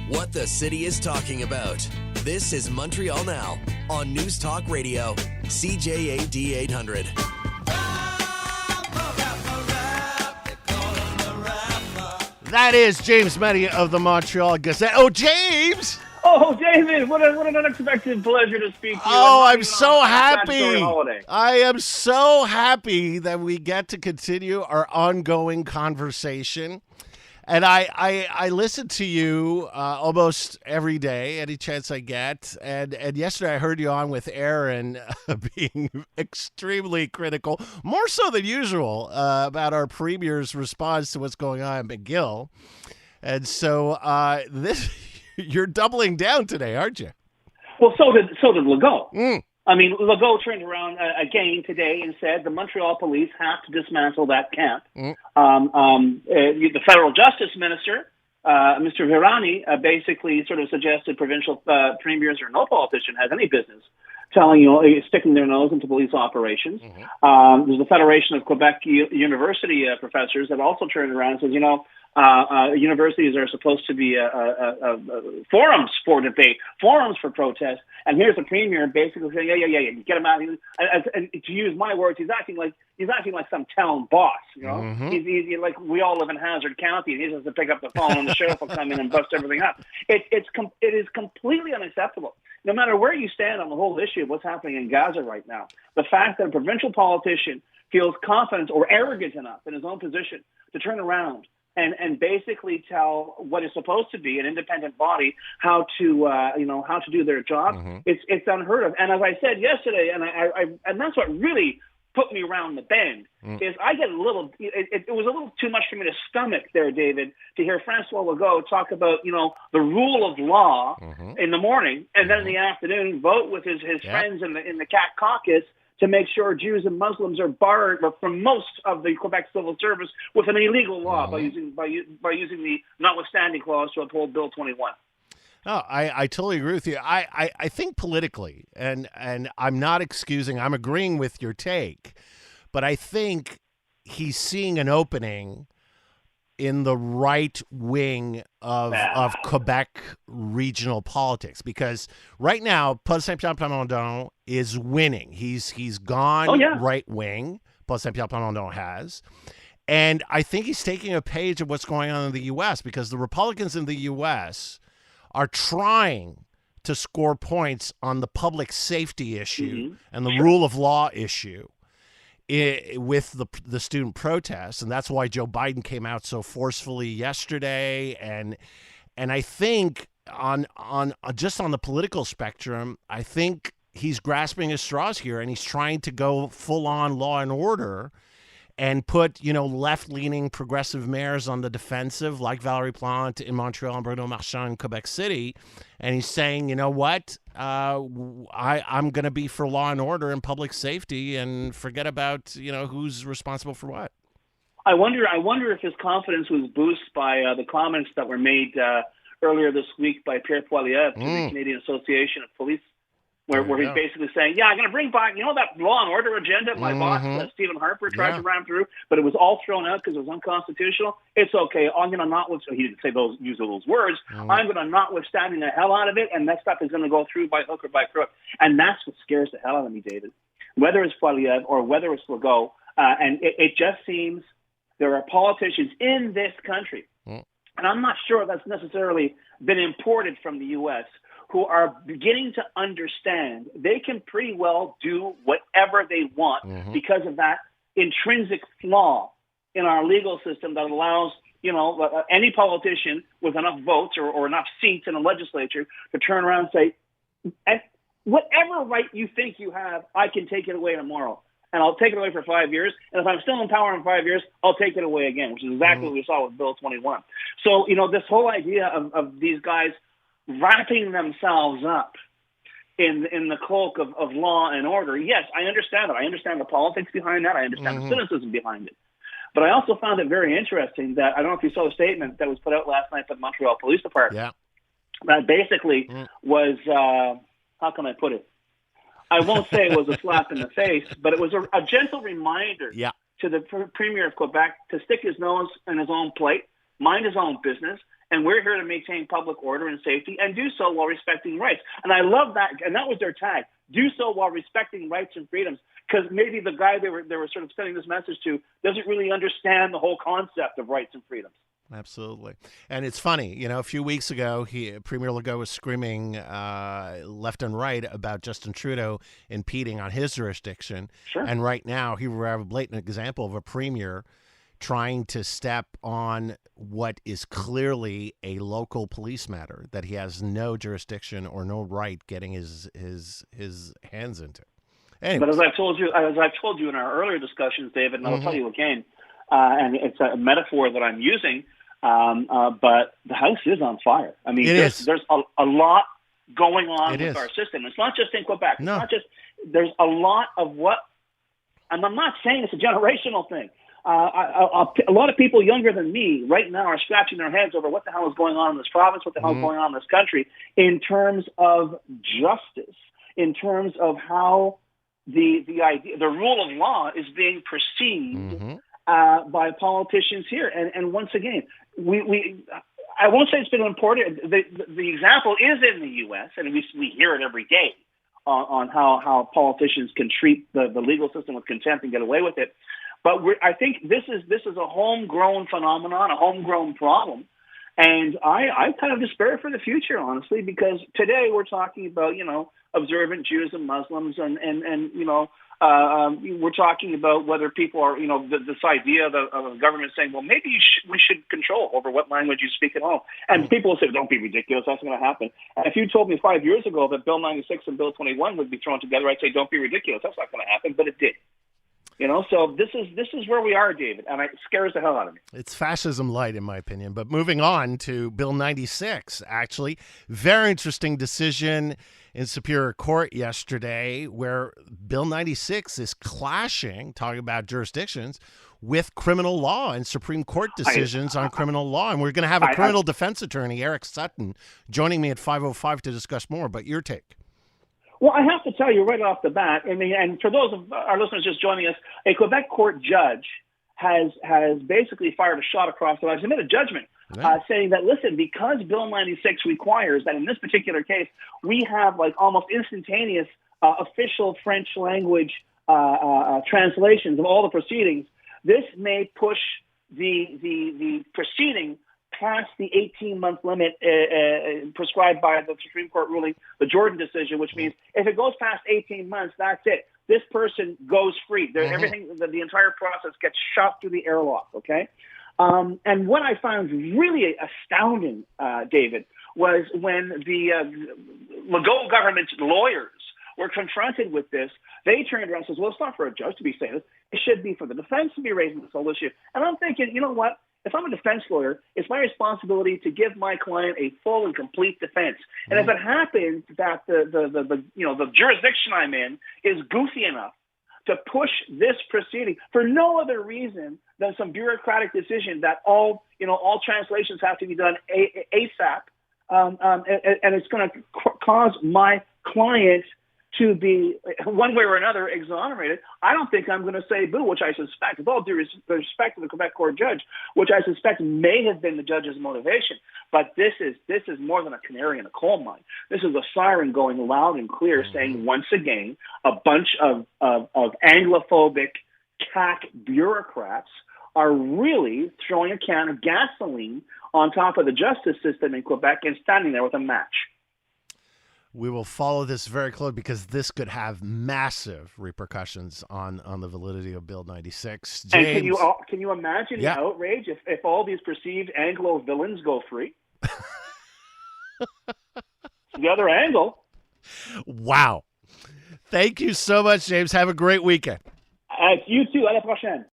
What the city is talking about. This is Montreal Now on News Talk Radio, CJAD 800. That is James MENNIE of the Montreal Gazette. Oh, James! Oh, David, what an unexpected pleasure to speak to you. Oh, I'm so happy. I am so happy that we get to continue our ongoing conversation. And I listen to you almost every day, any chance I get. And yesterday I heard you on with Aaron being extremely critical, more so than usual, about our premier's response to what's going on in McGill. And so you're doubling down today, aren't you? Well, so did Legault. I mean, Legault turned around again today and said the Montreal police have to dismantle that camp. The federal justice minister, Mr. Virani, basically sort of suggested provincial premiers or no politician has any business sticking their nose into police operations. There's the Federation of Quebec University professors that also turned around and says, universities are supposed to be forums for debate, forums for protest. And here's the premier basically saying, yeah, get him out. And to use my words, he's acting like some town boss. He's like, we all live in Hazard County, and he has to pick up the phone, and the sheriff will come in and bust everything up. It is completely unacceptable. No matter where you stand on the whole issue of what's happening in Gaza right now, the fact that a provincial politician feels confident or arrogant enough in his own position to turn around and basically tell what is supposed to be an independent body how to do their job. It's unheard of. And as I said yesterday, and that's what really put me around the bend is I get a little. It was a little too much for me to stomach there, David, to hear Francois Legault talk about the rule of law in the morning, and then in the afternoon vote with his friends in the CAC caucus to make sure Jews and Muslims are barred from most of the Quebec civil service with an illegal law by using the notwithstanding clause to uphold Bill 21. Oh, I totally agree with you. I think politically, and I'm not excusing, I'm agreeing with your take, but I think he's seeing an opening in the right wing of Quebec regional politics, because right now Paul Saint-Pierre Plamondon is winning. He's gone right wing. Paul Saint-Pierre Plamondon has. And I think he's taking a page of what's going on in the U.S. because the Republicans in the U.S. are trying to score points on the public safety issue and the rule of law issue with the student protests, and that's why Joe Biden came out so forcefully yesterday. And I think on the political spectrum, I think he's grasping at straws here, and he's trying to go full on law and order and put left-leaning progressive mayors on the defensive, like Valérie Plante in Montreal and Bruno Marchand in Quebec City. And he's saying, you know what, I'm going to be for law and order and public safety and forget about, who's responsible for what. I wonder if his confidence was boosted by the comments that were made earlier this week by Pierre Poilievre to the Canadian Association of Police, where he's basically saying, I'm going to bring back, that law and order agenda my boss, Stephen Harper, tried to ram through, but it was all thrown out because it was unconstitutional. It's okay. I'm going to notwithstand, he didn't use those words, I'm going to notwithstanding the hell out of it, and that stuff is going to go through by hook or by crook. And that's what scares the hell out of me, David. Whether it's Poilievre or whether it's Legault, and it just seems there are politicians in this country, and I'm not sure that's necessarily been imported from the U.S., who are beginning to understand they can pretty well do whatever they want because of that intrinsic flaw in our legal system that allows, any politician with enough votes or enough seats in the legislature to turn around and say, whatever right you think you have, I can take it away tomorrow. And I'll take it away for 5 years. And if I'm still in power in 5 years, I'll take it away again, which is exactly what we saw with Bill 21. So, this whole idea of these guys wrapping themselves up in the cloak of law and order. Yes, I understand it. I understand the politics behind that. I understand the cynicism behind it. But I also found it very interesting that, I don't know if you saw the statement that was put out last night by the Montreal Police Department. That basically was, how can I put it? I won't say it was a slap in the face, but it was a gentle reminder to the Premier of Quebec to stick his nose in his own plate, mind his own business, and we're here to maintain public order and safety and do so while respecting rights. And I love that, and that was their tag, do so while respecting rights and freedoms, because maybe the guy they were sort of sending this message to doesn't really understand the whole concept of rights and freedoms. Absolutely. And it's funny, a few weeks ago, Premier Legault was screaming left and right about Justin Trudeau impeding on his jurisdiction. Sure. And right now, here we have a blatant example of a premier trying to step on what is clearly a local police matter that he has no jurisdiction or no right getting his hands into. Anyways. But as I've told you in our earlier discussions, David, and I'll tell you again, and it's a metaphor that I'm using, but the house is on fire. I mean, there's a lot going on with our system. It's not just in Quebec. No. It's not just, there's a lot of what, and I'm not saying it's a generational thing. A lot of people younger than me right now are scratching their heads over what the hell is going on in this province, what the hell is going on in this country in terms of justice, in terms of how the rule of law is being perceived by politicians here. And once again, I won't say it's been important. The example is in the U.S., and we hear it every day on how politicians can treat the legal system with contempt and get away with it. But I think this is a homegrown phenomenon, a homegrown problem. And I kind of despair for the future, honestly, because today we're talking about, observant Jews and Muslims and we're talking about whether people are, this idea of the government saying, well, maybe we should control over what language you speak at home. And people will say, don't be ridiculous. That's going to happen. And if you told me 5 years ago that Bill 96 and Bill 21 would be thrown together, I'd say, don't be ridiculous. That's not going to happen. But it did. So this is where we are, David, and it scares the hell out of me. It's fascism light, in my opinion. But moving on to Bill 96, actually, very interesting decision in Superior Court yesterday where Bill 96 is clashing, talking about jurisdictions, with criminal law and Supreme Court decisions on criminal law. And we're going to have a criminal defense attorney, Eric Sutton, joining me at 5:05 to discuss more. But your take. Well, I have to tell you right off the bat, and for those of our listeners just joining us, a Quebec court judge has basically fired a shot across the bow. He's made a judgment saying that, listen, because Bill 96 requires that in this particular case, we have like almost instantaneous official French language translations of all the proceedings, this may push the proceeding past the 18-month limit prescribed by the Supreme Court ruling, the Jordan decision, which means if it goes past 18 months, that's it. This person goes free. Everything, the entire process gets shot through the airlock, okay? And what I found really astounding, David, was when the Legault government's lawyers were confronted with this, they turned around and said, well, it's not for a judge to be saying this. It should be for the defense to be raising this whole issue. And I'm thinking, you know what? If I'm a defense lawyer, it's my responsibility to give my client a full and complete defense. And if it happens that the jurisdiction I'm in is goofy enough to push this proceeding for no other reason than some bureaucratic decision that all translations have to be done ASAP, and it's going to cause my client to be, one way or another, exonerated, I don't think I'm going to say boo, which I suspect, with all due respect to the Quebec court judge, which I suspect may have been the judge's motivation. But this is more than a canary in a coal mine. This is a siren going loud and clear, saying once again, a bunch of Anglophobic CAC bureaucrats are really throwing a can of gasoline on top of the justice system in Quebec and standing there with a match. We will follow this very close because this could have massive repercussions on the validity of Bill 96. James, and can you imagine the outrage if all these perceived Anglo villains go free? The other angle. Wow. Thank you so much, James. Have a great weekend. You too. À la prochaine.